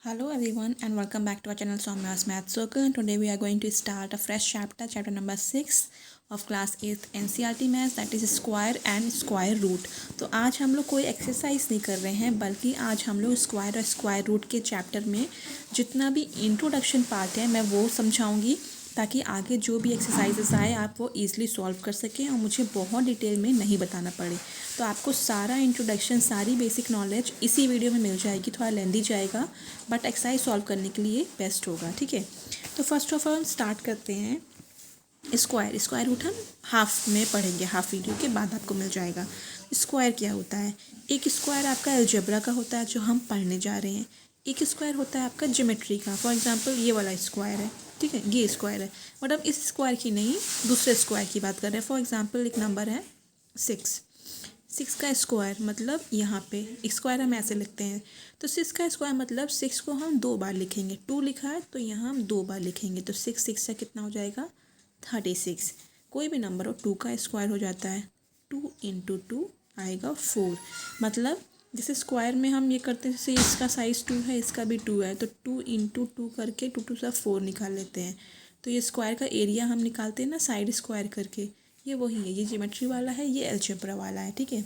Hello everyone and welcome back to our channel Soumya's Math Circle, and today we are going to start a fresh chapter number 6 of class 8th NCERT Maths, that is square and square root। तो आज हम लोग कोई exercise नहीं कर रहे हैं, बल्कि आज हम लोग स्क्वायर और स्क्वायर रूट के चैप्टर में जितना भी इंट्रोडक्शन पार्ट है मैं वो समझाऊंगी, ताकि आगे जो भी एक्सरसाइजेस आए आप वो ईज़िली सॉल्व कर सकें और मुझे बहुत डिटेल में नहीं बताना पड़े। तो आपको सारा इंट्रोडक्शन, सारी बेसिक नॉलेज इसी वीडियो में मिल जाएगी। थोड़ा लेंदी जाएगा बट एक्सरसाइज सॉल्व करने के लिए बेस्ट होगा, ठीक है। तो फर्स्ट ऑफ ऑल स्टार्ट करते हैं। स्क्वायर रूट हम हाफ में पढ़ेंगे, हाफ वीडियो के बाद आपको मिल जाएगा। स्क्वायर क्या होता है? एक स्क्वायर आपका अलजेब्रा का होता है जो हम पढ़ने जा रहे हैं। एक स्क्वायर होता है आपका ज्योमेट्री का। फॉर एग्जांपल ये वाला स्क्वायर है, ठीक है, ये स्क्वायर है, बट हम इस स्क्वायर की नहीं, दूसरे स्क्वायर की बात कर रहे हैं। फॉर एग्जांपल एक नंबर है 6 का स्क्वायर, मतलब यहाँ पे स्क्वायर हम ऐसे लिखते हैं। तो 6 का स्क्वायर मतलब 6 को हम 2 बार लिखेंगे। 2 लिखा है तो यहाँ हम 2 बार लिखेंगे, तो 6 से कितना हो जाएगा? 36। कोई भी नंबर हो 2 का स्क्वायर हो जाता है, 2 इंटू 2 आएगा 4। मतलब जैसे स्क्वायर में हम ये करते हैं, जैसे इसका साइज़ 2 है, इसका भी 2 है, तो 2 इंटू 2 करके 2 से 4 निकाल लेते हैं। तो ये स्क्वायर का एरिया हम निकालते हैं ना साइड स्क्वायर करके, ये वही है। ये ज्योमेट्री वाला है, ये अलजेब्रा वाला है, ठीक है।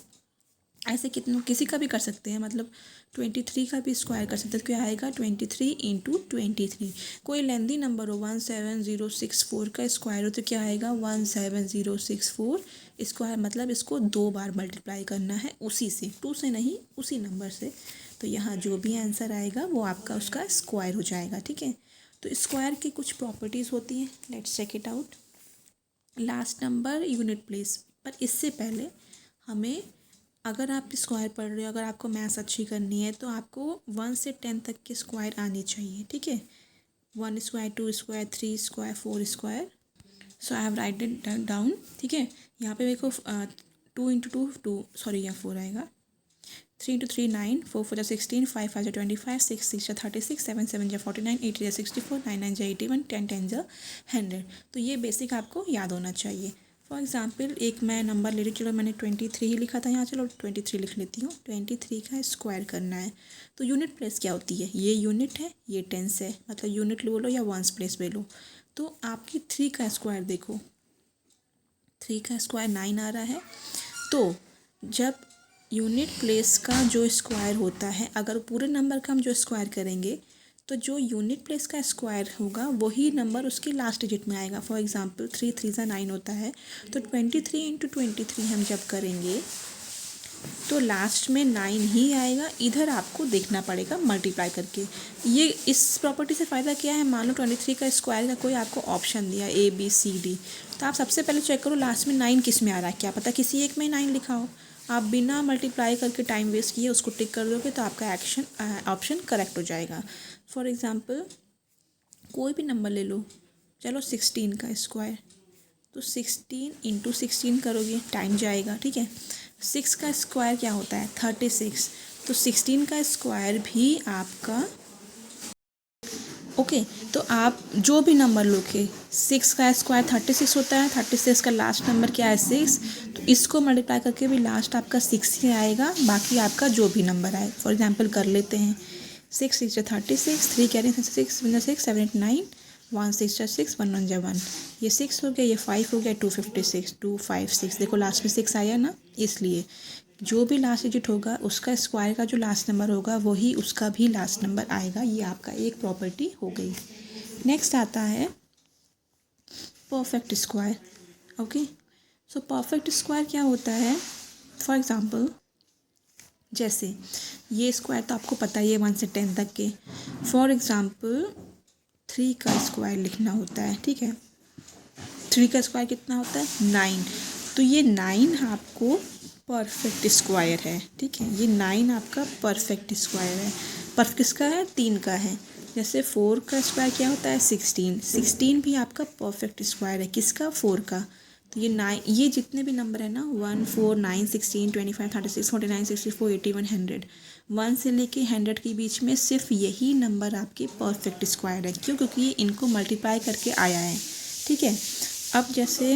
ऐसे किसी का भी कर सकते हैं, मतलब 23 का भी स्क्वायर कर सकते हैं। क्या आएगा? 23 इंटू 23। कोई लेंदी नंबर हो 17064 का स्क्वायर हो तो क्या आएगा? 17064 स्क्वायर, मतलब इसको 2 बार मल्टीप्लाई करना है, उसी से, 2 से नहीं, उसी नंबर से। तो यहाँ जो भी आंसर आएगा वो आपका उसका स्क्वायर हो जाएगा, ठीक है। तो स्क्वायर की कुछ प्रॉपर्टीज़ होती हैं, let's check it out. Last number, unit place. पर इससे पहले हमें, अगर आप स्क्वायर पढ़ रहे हो, अगर आपको मैथ्स अच्छी करनी है, तो आपको 1 से 10 तक के स्क्वायर आनी चाहिए, ठीक है। 1 square, 2 square, 3 square, 4 square. So I have right it down, ठीक है। यहाँ पे देखो 2 इंटू 2 सॉरी यहाँ 4 आएगा। 3 इंटू 3 9, 4 4 16, 5 5 25, 6 6 36, 7 7 49, 8 64, 9 9 81, 10 10 100। तो ये बेसिक आपको याद होना चाहिए। फॉर एग्जाम्पल एक मैं नंबर ले रही, चलो मैंने 23 ही लिखा था यहाँ, चलो 23 लिख लेती हूँ। 23 का स्क्वायर करना है। तो यूनिट प्लेस क्या होती है? ये यूनिट है, ये टेंस है, मतलब यूनिट बोलो या वंस प्लेस बोलो। तो आपकी 3 का स्क्वायर देखो, 3 का स्क्वायर 9 आ रहा है। तो जब यूनिट प्लेस का जो स्क्वायर होता है, अगर पूरे नंबर का हम जो स्क्वायर करेंगे, तो जो यूनिट प्लेस का स्क्वायर होगा वही नंबर उसके लास्ट डिजिट में आएगा। फॉर एग्जांपल 3 3 ज़ा 9 होता है, तो 23 इंटू 23 हम जब करेंगे तो लास्ट में 9 ही आएगा। इधर आपको देखना पड़ेगा मल्टीप्लाई करके। ये इस प्रॉपर्टी से फ़ायदा क्या है? मान लो 23 का स्क्वायर का कोई आपको ऑप्शन दिया A B C D, तो आप सबसे पहले चेक करो लास्ट में 9 किस में आ रहा है। क्या पता किसी एक में 9 लिखा हो। आप बिना मल्टीप्लाई करके टाइम वेस्ट किए उसको टिक कर दोगे तो आपका ऑप्शन करेक्ट हो जाएगा। फॉर एग्ज़ाम्पल कोई भी नंबर ले लो, चलो 16 का स्क्वायर, तो 16 इंटू 16 करोगे, टाइम जाएगा, ठीक है। 6 का स्क्वायर क्या होता है? 36। तो 16 का स्क्वायर भी आपका ओके। तो आप जो भी नंबर लोगे, 6 का स्क्वायर 36 होता है, 36 का लास्ट नंबर क्या है? 6। तो इसको मल्टीप्लाई करके भी लास्ट आपका 6 ही आएगा, बाकी आपका जो भी नंबर आए। फॉर एग्जांपल कर लेते हैं 6 6 36, 3 कैरी 6 6 7 8 9, 1 6 6 1 1 1, ये 6 हो गया, ये 5 हो गया, 256 256। देखो लास्ट में 6 आया ना, इसलिए जो भी लास्ट डिजिट होगा उसका स्क्वायर का जो लास्ट नंबर होगा वही उसका भी लास्ट नंबर आएगा। ये आपका एक प्रॉपर्टी हो गई। नेक्स्ट आता है perfect square. Okay, so perfect square क्या होता है? फॉर एग्जांपल जैसे ये स्क्वायर तो आपको पता ही है 1 से 10 तक के। फॉर एग्जांपल 3 का स्क्वायर लिखना होता है, ठीक है। 3 का स्क्वायर कितना होता है? 9। तो ये 9 आपको परफेक्ट स्क्वायर है, ठीक है। ये 9 आपका परफेक्ट स्क्वायर है। परफेक्ट किसका है? 3 का है। जैसे 4 का स्क्वायर क्या होता है? 16। 16 भी आपका परफेक्ट स्क्वायर है, किसका? 4 का। तो ये 9, ये जितने भी नंबर है ना, 1 4 9 16 25 36 49 64 81 100, 1 से लेके 100 के बीच में सिर्फ यही नंबर आपके परफेक्ट स्क्वायर है। क्यों? क्योंकि ये इनको मल्टीप्लाई करके आया है, ठीक है। अब जैसे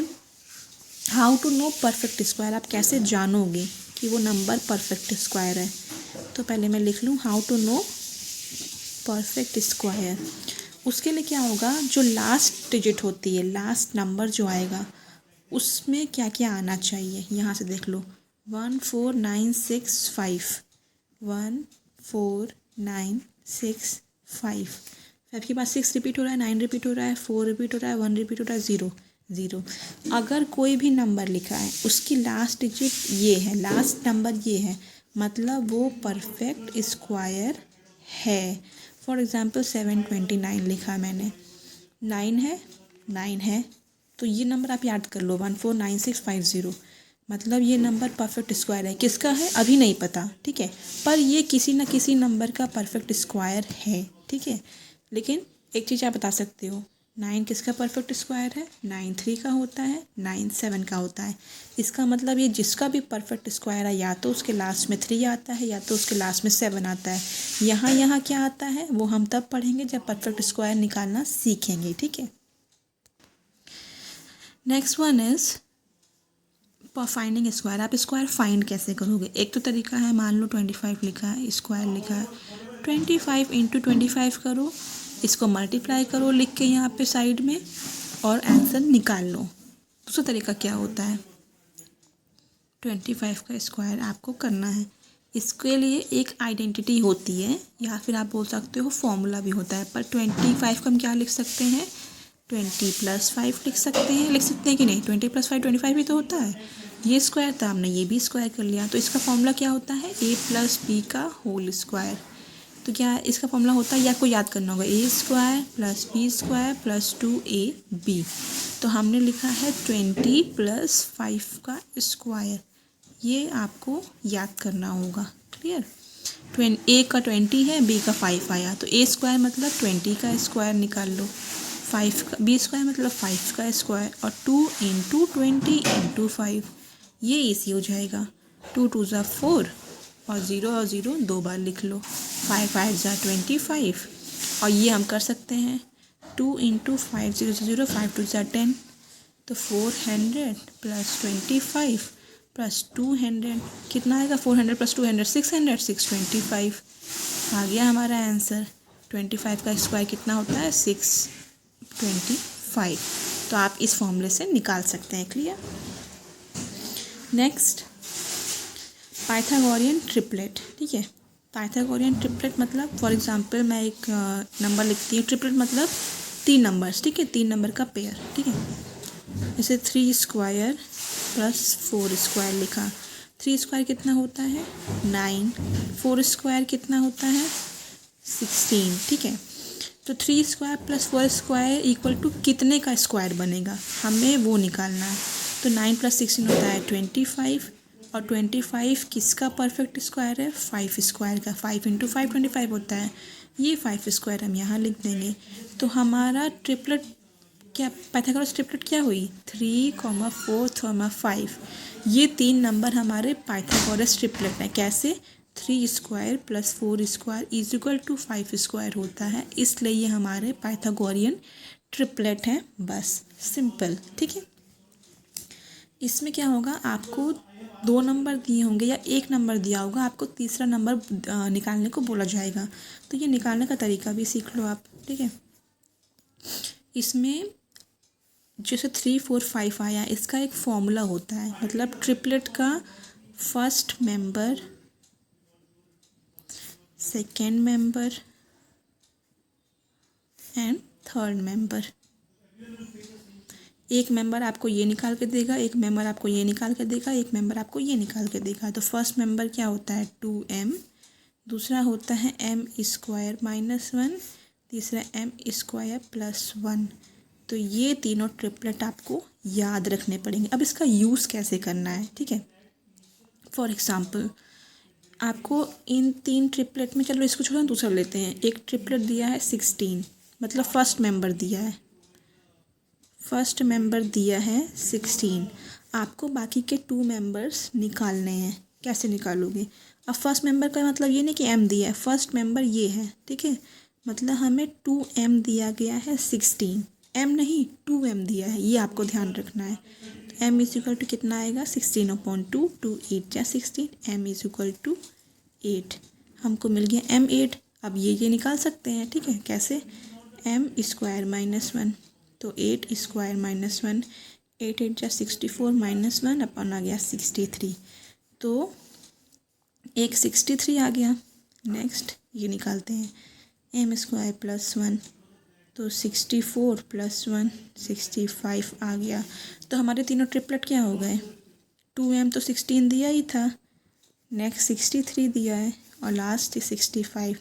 how to know perfect square, आप कैसे जानोगे कि वो नंबर परफेक्ट स्क्वायर है? तो पहले मैं लिख लूँ how to know perfect square. उसके लिए क्या होगा, जो लास्ट डिजिट होती है, लास्ट नंबर जो आएगा उसमें क्या क्या आना चाहिए, यहाँ से देख लो। 14965, 14965, 5 के बाद 6 रिपीट हो रहा है, 9 रिपीट हो रहा है, 4 रिपीट हो रहा है, 1 रिपीट हो रहा है, 0 0। अगर कोई भी नंबर लिखा है उसकी लास्ट डिजिट ये है, लास्ट नंबर ये है, मतलब वो परफेक्ट स्क्वायर है। फॉर एग्ज़ाम्पल 729 लिखा मैंने, 9 है तो ये नंबर आप याद कर लो, 14965, मतलब ये नंबर परफेक्ट स्क्वायर है। किसका है अभी नहीं पता, ठीक है, पर ये किसी न किसी नंबर का परफेक्ट स्क्वायर है, ठीक है। लेकिन एक चीज़ आप बता सकते हो, 9 किसका परफेक्ट स्क्वायर है, 9 3 का होता है, 9 7 का होता है। इसका मतलब ये जिसका भी परफेक्ट स्क्वायर है या तो उसके लास्ट में 3 आता है या तो उसके लास्ट में 7 आता है। यहाँ क्या आता है वो हम तब पढ़ेंगे जब परफेक्ट स्क्वायर निकालना सीखेंगे, ठीक है। Next one is finding square. आप स्क्वायर फाइंड कैसे करोगे, एक तो तरीका है, मान लो 25 लिखा है, स्क्वायर लिखा है, 25 इंटू 25 करो, इसको मल्टीप्लाई करो लिख के यहाँ पे साइड में, और आंसर निकाल लो। दूसरा तरीका क्या होता है, 25 का स्क्वायर आपको करना है। इसके लिए एक आइडेंटिटी होती है या फिर आप बोल सकते हो फॉर्मूला भी होता है, पर 25 को हम क्या लिख सकते हैं, 20 + 5 लिख सकते हैं कि नहीं, 20 + 5 25 ही तो होता है। ये स्क्वायर था, हमने ये भी स्क्वायर कर लिया, तो इसका फॉर्मूला क्या होता है, a + b का होल स्क्वायर। तो क्या इसका फॉर्मूला होता है, या आपको याद करना होगा, a² + b² + 2ab। तो हमने लिखा है 20 + 5 का स्क्वायर, ये आपको याद करना होगा, क्लियर। a का 20 है, b का 5 आया, तो a² मतलब 20 का स्क्वायर निकाल लो, 5 का b² मतलब 5 का स्क्वायर, और 2 × 20 × 5, ये इजी हो जाएगा। 2 2 = 4 और 0 2 बार लिख लो, 5 5 = 25, और ये हम कर सकते हैं 2 × 5 0 0 5 2 = 10, तो 400 + 25 + 200 कितना आएगा, 400 + 200 600 625 आ गया हमारा आंसर। 25 का स्क्वायर कितना होता है, 625। तो आप इस फॉर्मूले से निकाल सकते हैं, क्लियर। नेक्स्ट पाइथागोरियन ट्रिपलेट, ठीक है। पाइथागोरियन ट्रिपलेट मतलब फॉर एग्जांपल मैं एक नंबर लिखती हूँ, ट्रिपलेट मतलब 3 नंबर्स, ठीक है, 3 नंबर का पेयर, ठीक है। जैसे 3² + 4² लिखा, 3² कितना होता है 9, 4² कितना होता है 16, ठीक है। तो 3² + 4² = कितने का स्क्वायर बनेगा, हमें वो निकालना है। तो 9 + 16 होता है 25, और 25 किसका परफेक्ट स्क्वायर है, 5² का, 5 × 5 25 होता है, ये 5² हम यहाँ लिख देंगे। तो हमारा ट्रिपलेट क्या, पाइथागोरस ट्रिपलेट क्या हुई, 3, 4, 5, ये 3 नंबर हमारे पाइथागोरस ट्रिपलेट है। कैसे, 3² + 4² = 5² होता है, इसलिए ये हमारे पाइथागोरियन ट्रिपलेट है, बस सिंपल, ठीक है। इसमें क्या होगा, आपको 2 नंबर दिए होंगे या 1 नंबर दिया होगा, आपको तीसरा नंबर निकालने को बोला जाएगा, तो ये निकालने का तरीका भी सीख लो आप, ठीक है। इसमें जैसे 3 4 5 आया, इसका एक फॉर्मूला होता है, मतलब ट्रिपलेट का first member, second member and third member. एक मेंबर आपको ये निकाल के देगा, एक मेंबर आपको ये निकाल के देगा, एक मेंबर आपको ये निकाल के देगा। तो फर्स्ट मेंबर क्या होता है 2m, दूसरा होता है m² - 1, तीसरा m² + 1। तो ये तीनों ट्रिपलेट आपको याद रखने पड़ेंगे। अब इसका यूज़ कैसे करना है, ठीक है। फॉर एग्ज़ाम्पल आपको इन 3 ट्रिपलेट में, चलो इसको छोड़ो दूसरा लेते हैं, एक ट्रिपलेट दिया है 16, मतलब फर्स्ट मेंबर दिया है, 16। आपको बाकी के 2 मेंबर्स निकालने हैं। कैसे निकालोगे, अब फर्स्ट मेंबर का मतलब ये नहीं कि m दिया है, फर्स्ट मेंबर ये है, ठीक है, मतलब हमें 2m दिया गया है, 16 m नहीं 2m दिया है, ये आपको ध्यान रखना है। तो m = कितना आएगा, 16/2, 2 8 = 16, m = 8। हमको मिल गया m 8। अब ये निकाल सकते हैं, ठीक है। कैसे? एम स्क्वायर माइनस वन, तो 8 स्क्वायर माइनस वन, 8 8 जा 64 माइनस वन अपन आ गया 63, तो एक 63 आ गया। नेक्स्ट ये निकालते हैं, एम स्क्वायर प्लस वन, तो 64 प्लस वन 65 आ गया। तो हमारे तीनों ट्रिपलेट क्या हो गए? 2m तो 16 दिया ही था, नेक्स्ट 63 दिया है और लास्ट 65।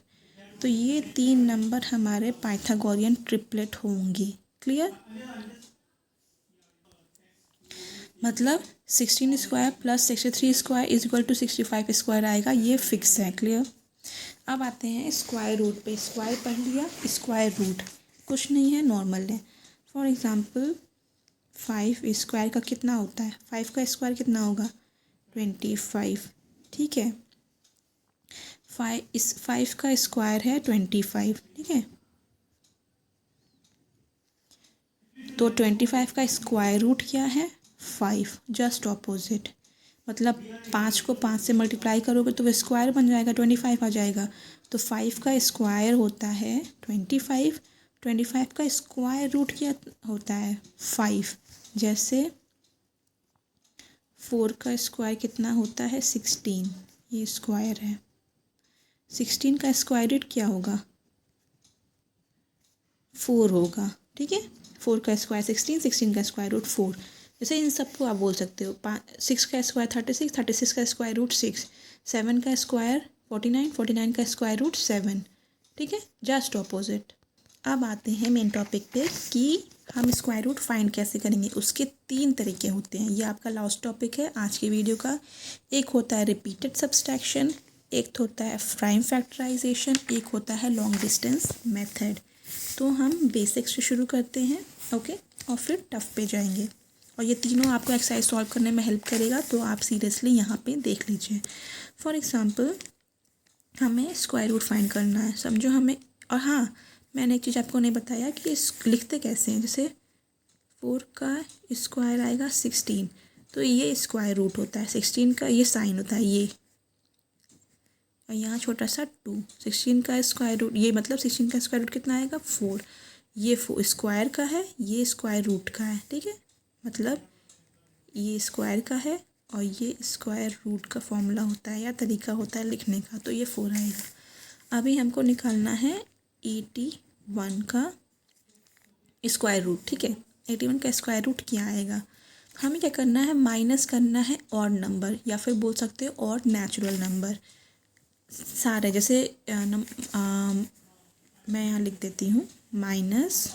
तो ये 3 नंबर हमारे पाइथागोरियन ट्रिपलेट होंगे। क्लियर? मतलब 16 square plus 63 square is equal to 65 square आएगा, ये फिक्स है। क्लियर? अब आते हैं स्क्वायर रूट पे। स्क्वायर पढ़ लिया, स्क्वायर रूट कुछ नहीं है, नॉर्मल है। फॉर एग्जांपल 5 स्क्वायर का कितना होता है? 5 का स्क्वायर कितना होगा? 25, ठीक है। 5 का स्क्वायर है 25, ठीक है। तो 25 का स्क्वायर रूट क्या है? 5, जस्ट ऑपोजिट। मतलब 5 को 5 से मल्टीप्लाई करोगे तो वो स्क्वायर बन जाएगा, 25 आ जाएगा। तो 5 का स्क्वायर होता है 25, 25 का स्क्वायर रूट क्या होता है? 5। जैसे 4 का स्क्वायर कितना होता है? 16, ये स्क्वायर है। 16 का स्क्वायर रूट क्या होगा? 4 होगा, ठीक है। 4 का स्क्वायर 16, 16 का स्क्वायर रूट 4। जैसे इन सबको आप बोल सकते हो। 6 का स्क्वायर 36, 36 का स्क्वायर रूट 6, 7 का स्क्वायर 49, 49 का स्क्वायर रूट 7, ठीक है। Just opposite. अब आते हैं मेन टॉपिक पे कि हम स्क्वायर रूट फाइंड कैसे करेंगे। उसके 3 तरीके होते हैं। ये आपका लास्ट टॉपिक है आज की वीडियो का। एक होता है रिपीटेड सब्सट्रैक्शन, एक होता है प्राइम फैक्टराइजेशन, एक होता है लॉन्ग डिस्टेंस मेथड। तो हम बेसिक्स से शुरू करते हैं, ओके, और फिर टफ पे जाएंगे। और ये तीनों आपको एक्सरसाइज सॉल्व करने में हेल्प करेगा, तो आप सीरियसली यहाँ पे देख लीजिए। फॉर एग्जांपल हमें स्क्वायर रूट फाइंड करना है, समझो हमें। और हाँ, मैंने एक चीज़ आपको नहीं बताया कि लिखते कैसे हैं। जैसे 4 का स्क्वायर आएगा 16, तो ये स्क्वायर रूट होता है 16 का, ये साइन होता है ये, और यहाँ छोटा सा 2। 16 का स्क्वायर रूट, ये मतलब 16 का स्क्वायर रूट कितना आएगा? 4। ये स्क्वायर का है, ये स्क्वायर रूट का है, ठीक है। मतलब ये स्क्वायर का है और ये स्क्वायर रूट का फॉर्मूला होता है या तरीका होता है लिखने का, तो ये 4 आएगा। अभी हमको निकालना है 81 का स्क्वायर रूट, ठीक है। 81 का स्क्वायर रूट क्या आएगा? हमें क्या करना है? माइनस करना है ऑड नंबर, या फिर बोल सकते हो ऑड नेचुरल नंबर सारे। जैसे मैं यहाँ लिख देती हूँ माइनस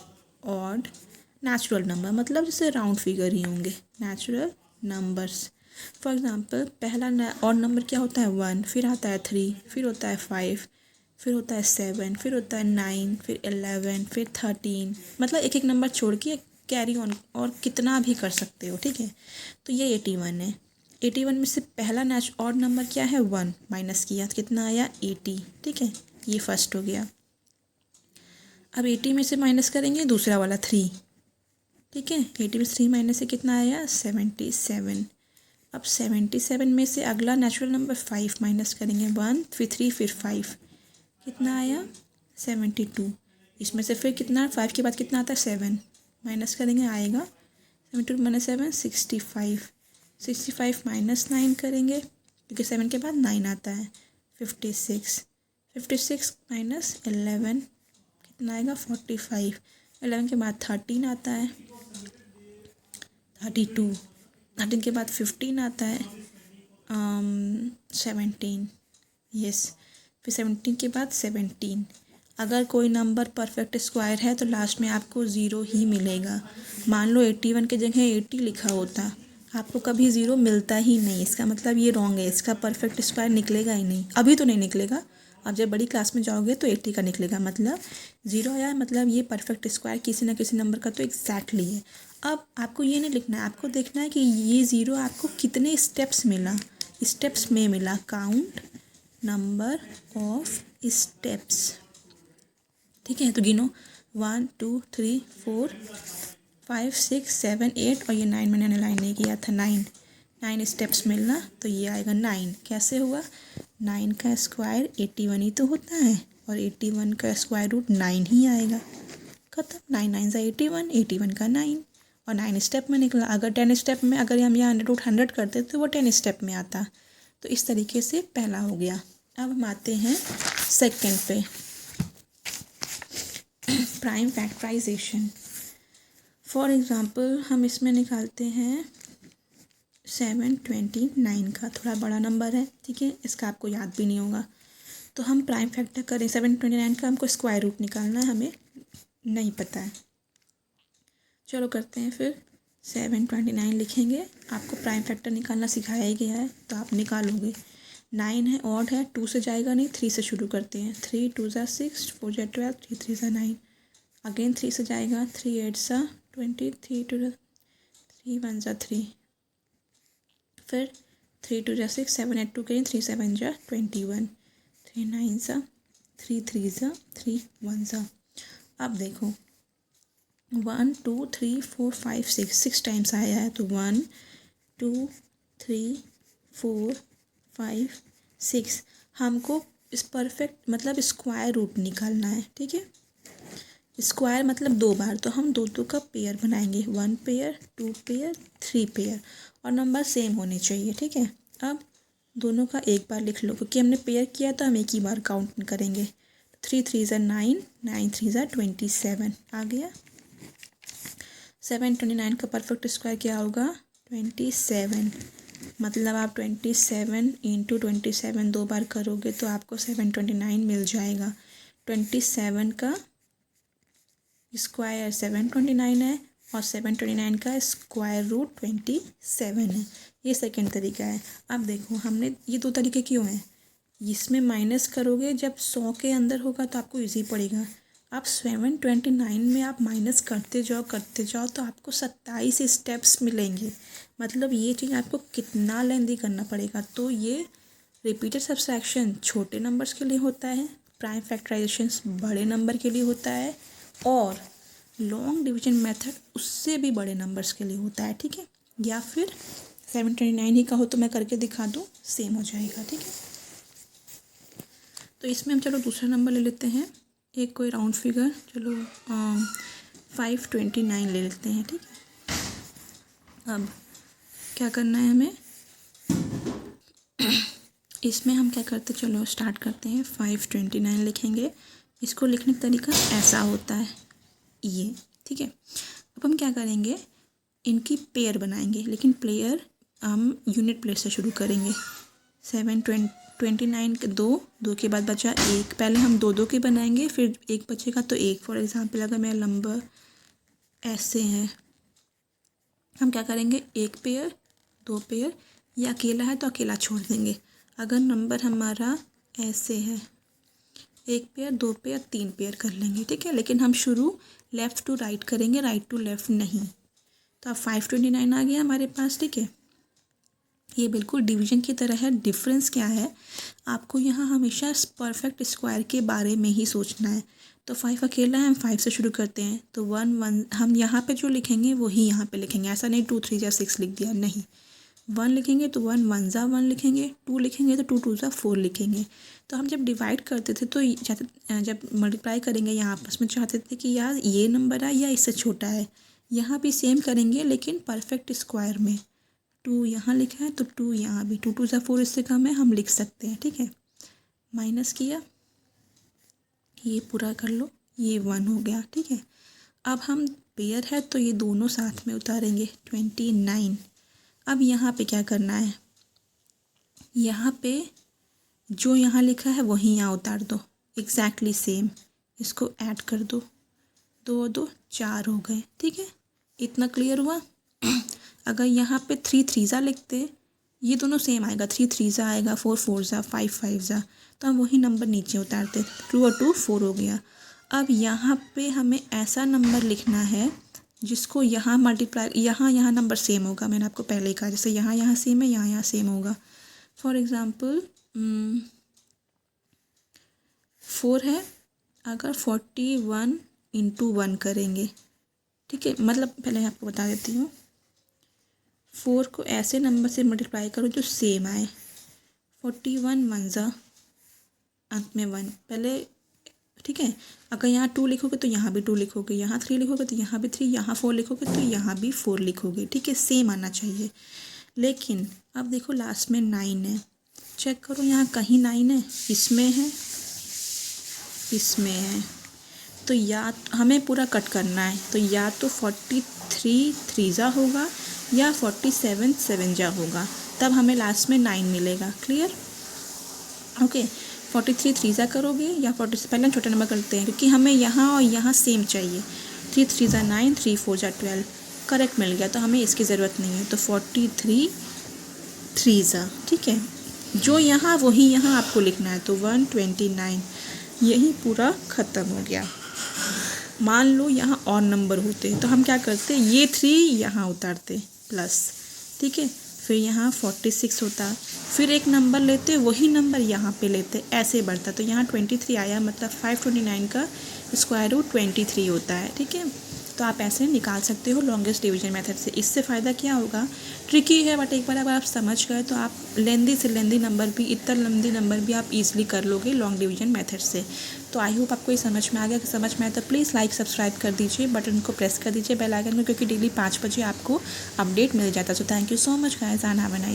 ऑड नेचुरल नंबर, मतलब जैसे राउंड फिगर ही होंगे नेचुरल नंबर्स। फॉर एग्जांपल पहला ऑड नंबर क्या होता है? 1, फिर आता है 3, फिर होता है 5, फिर होता है 7, फिर होता है 9, फिर 11, फिर 13। मतलब एक एक नंबर छोड़ के कैरी ऑन और कितना भी कर सकते हो, ठीक है। तो ये 81 है। 81 में से पहला ऑड नंबर क्या है? 1, माइनस किया तो कितना आया? 80, ठीक है। ये फर्स्ट हो गया। अब 80 में से माइनस करेंगे दूसरा वाला 3, ठीक है। 80 में 3 माइनस से कितना आया? 77। अब 77 में से अगला नेचुरल नंबर 5 माइनस करेंगे, 1 फिर 3 फिर 5, कितना आया? 72। इसमें से फिर कितना, 5 के बाद कितना आता है? 7 माइनस करेंगे, आएगा 72 माइनस 7 65। 65 माइनस 9 करेंगे क्योंकि 7 के बाद 9 आता है, 56। 56 माइनस 11 कितना आएगा? 45। 11 के बाद 13 आता है, 32। 13 के बाद 15 आता है, 17, यस। फिर 17 के बाद 17। अगर कोई नंबर परफेक्ट स्क्वायर है तो लास्ट में आपको 0 ही मिलेगा। मान लो 81 की जगह 80 लिखा होता, आपको कभी 0 मिलता ही नहीं। इसका मतलब ये रॉन्ग है, इसका परफेक्ट स्क्वायर निकलेगा ही नहीं। अभी तो नहीं निकलेगा, अब जब बड़ी क्लास में जाओगे तो 80 का निकलेगा। मतलब 0 आया, मतलब ये परफेक्ट स्क्वायर किसी ना किसी नंबर का तो एग्जैक्टली है। अब आपको ये नहीं लिखना है, आपको देखना है कि ये 0 आपको कितने स्टेप्स में मिला। काउंट नंबर ऑफ स्टेप्स, ठीक है। तो गिनो 1 2 3 4 5 6 7 8 और ये 9 मैंने लाइन नहीं किया था, 9 स्टेप्स मिलना, तो ये आएगा 9। कैसे हुआ? 9 का स्क्वायर 81 ही तो होता है, और 81 का स्क्वायर रूट 9 ही आएगा। खत्म, 9 9 सा 81, 81 का 9 और 9 स्टेप में निकला। अगर 10 स्टेप में अगर हम यहाँ 100 करते तो वो 10 स्टेप में आता। तो इस तरीके से पहला हो गया। अब हम आते हैं सेकंड पे, प्राइम फैक्टराइजेशन। फॉर एग्ज़ाम्पल हम इसमें निकालते हैं 729 का, थोड़ा बड़ा नंबर है, ठीक है, इसका आपको याद भी नहीं होगा। तो हम प्राइम फैक्टर करें 729 का, हमको स्क्वायर रूट निकालना है, हमें नहीं पता है। चलो करते हैं फिर। 729 लिखेंगे, आपको प्राइम फैक्टर निकालना सिखाया ही गया है तो आप निकालोगे। 9 है, ऑड है, 2 से जाएगा नहीं, 3 से शुरू करते हैं। 3 2 ज़ा 6, 4 ज़ा 12, 3 3 ज़ा 9, अगेन 3 से जाएगा, 3 8 ज़ा 20, 3 2 3 1 ज़ा 3, फिर 3 2 ज़ा 6, 7 8 2 करें, 3 7 ज़ा 21, 3 9 ज़ा 3 3 ज़ा 3 1 ज़ा। अब देखो 1 2 3 4 5 6 टाइम्स आया है, तो 1 2 3 4 5 6 हमको इस परफेक्ट मतलब स्क्वायर रूट निकालना है, ठीक है। स्क्वायर मतलब 2 बार, तो हम 2 का पेयर बनाएंगे, 1 पेयर 2 पेयर 3 पेयर, और नंबर सेम होने चाहिए, ठीक है। अब दोनों का एक बार लिख लो, क्योंकि हमने पेयर किया तो हम एक ही बार काउंट करेंगे। 3 3 ज़ा 9, 9 3 ज़ा 27 आ गया। 729 का परफेक्ट स्क्वायर क्या होगा? 27। मतलब आप 27 इंटू 27 2 बार करोगे तो आपको 729 मिल जाएगा। 27 का स्क्वायर 729 है और 729 का स्क्वायर रूट 27 है। ये सेकंड तरीका है। अब देखो हमने ये 2 तरीके क्यों हैं? इसमें माइनस करोगे जब 100 के अंदर होगा तो आपको इजी पड़ेगा। आप 729 में आप माइनस करते जाओ तो आपको 27 स्टेप्स मिलेंगे। मतलब ये चीज़ आपको कितना लेंदी करना पड़ेगा। तो ये रिपीटेड सब्सट्रैक्शन छोटे नंबर्स के लिए होता है, प्राइम फैक्टराइजेशन बड़े नंबर के लिए होता है, और लॉन्ग डिवीजन मेथड उससे भी बड़े नंबर्स के लिए होता है, ठीक है। या फिर 729 ही का हो तो मैं करके दिखा दूँ, सेम हो जाएगा, ठीक है। तो इसमें हम चलो दूसरा नंबर ले लेते हैं, एक कोई राउंड फिगर, चलो 529 ले लेते हैं, ठीक है। अब क्या करना है हमें, इसमें हम क्या करते, चलो स्टार्ट करते हैं। 529 लिखेंगे। इसको लिखने का तरीका ऐसा होता है ये, ठीक है। अब हम क्या करेंगे, इनकी पेयर बनाएंगे, लेकिन प्लेयर हम यूनिट प्लेयर से शुरू करेंगे। 729 के दो के बाद बचा एक, पहले हम दो के बनाएंगे, फिर एक बचेगा तो एक। फॉर एग्जांपल अगर मेरा नंबर ऐसे है, हम क्या करेंगे, एक पेयर 2 पेयर, या अकेला है तो अकेला छोड़ देंगे। अगर नंबर हमारा ऐसे है, एक पेयर 2 पेयर 3 पेयर कर लेंगे, ठीक है। लेकिन हम शुरू लेफ़्ट टू राइट करेंगे, राइट टू लेफ़्ट नहीं। तो अब 529 आ गया हमारे पास, ठीक है। ये बिल्कुल डिवीजन की तरह है। डिफरेंस क्या है, आपको यहाँ हमेशा परफेक्ट स्क्वायर के बारे में ही सोचना है। तो 5 अकेला है, हम 5 से शुरू करते हैं, तो 1 1 हम यहाँ पे जो लिखेंगे वही यहाँ पे लिखेंगे। ऐसा नहीं 2 3 या 6 लिख दिया, नहीं। 1 लिखेंगे तो 1 1 ज़ा 1 लिखेंगे, 2 लिखेंगे तो 2 2 ज़ा 4 लिखेंगे। तो हम जब डिवाइड करते थे तो जब मल्टीप्लाई करेंगे यहाँ आपस में, चाहते थे कि यार ये नंबर है या इससे छोटा है। यहाँ भी सेम करेंगे लेकिन परफेक्ट स्क्वायर में। 2 यहाँ लिखा है तो 2 यहाँ भी, 2 2 ज़ा 4 इससे कम है, हम लिख सकते हैं, ठीक है। माइनस किया, ये पूरा कर लो, ये 1 हो गया, ठीक है। अब हम पेयर है तो ये दोनों साथ में उतारेंगे, 29। अब यहाँ पे क्या करना है, यहाँ पे जो यहाँ लिखा है वही यहाँ उतार दो, एग्जैक्टली सेम। इसको ऐड कर दो, 2 2 4 हो गए, ठीक है। इतना क्लियर हुआ। अगर यहाँ पे 3 3 ज़ा लिखते, ये दोनों सेम आएगा, 3 3 ज़ा आएगा, 4 4 ज़ा, 5 5 ज़ा, तो हम वही नंबर नीचे उतारते, 2 और 2 4 हो गया। अब यहाँ पे हमें ऐसा नंबर लिखना है जिसको यहाँ मल्टीप्लाई, यहाँ नंबर सेम होगा। मैंने आपको पहले ही कहा, जैसे यहाँ सेम है, यहाँ सेम होगा। फॉर एग्ज़ाम्पल 4 है, अगर 41 इंटू 1 करेंगे, ठीक है। मतलब पहले आपको बता देती हूँ, 4 को ऐसे नंबर से मल्टीप्लाई करो जो सेम आए। 41 1 ज़ा, अंत में 1, पहले ठीक है। अगर यहाँ 2 लिखोगे तो यहाँ भी 2 लिखोगे, यहाँ 3 लिखोगे तो यहाँ भी 3, यहाँ 4 लिखोगे तो यहाँ भी 4 लिखोगे, ठीक है। सेम आना चाहिए। लेकिन अब देखो लास्ट में 9 है, चेक करो यहाँ कहीं 9 है, इसमें है, इसमें है, तो या हमें पूरा कट करना है, तो या तो 43 3 होगा या 47 7 होगा, तब हमें लास्ट में 9 मिलेगा। क्लियर? ओके। 43 3 करोगे या 40 से पहले हम छोटा नंबर करते हैं क्योंकि हमें यहाँ और यहाँ सेम चाहिए। 3 3 9, 3 4 12, करेक्ट मिल गया, तो हमें इसकी ज़रूरत नहीं है। तो 43 3, ठीक है। जो यहाँ वही यहाँ आपको लिखना है, तो 129, यही पूरा ख़त्म हो गया। मान लो यहाँ और नंबर होते तो हम क्या करते, ये 3 यहाँ उतारते प्लस, ठीक है, फिर यहाँ 46 होता, फिर एक नंबर लेते, वही नंबर यहाँ पे लेते, ऐसे बढ़ता, तो यहाँ 23 आया, मतलब 529 का स्क्वायर रूट 23 होता है, ठीक है। तो आप ऐसे निकाल सकते हो लॉन्गेस्ट डिवीजन मेथड से। इससे फ़ायदा क्या होगा, ट्रिकी है बट एक बार अगर आप समझ गए तो आप लेंदी से लेंदी नंबर भी, इतना लेंदी नंबर भी आप इजीली कर लोगे लॉन्ग डिवीजन मेथड से। तो आई होप आपको ये समझ में आ गया। कि समझ में आया तो प्लीज़ लाइक सब्सक्राइब कर दीजिए, बटन को प्रेस कर दीजिए बेल आइकन को, क्योंकि डेली 5 बजे आपको अपडेट मिल जाता है। So thank you so much guys and have a nice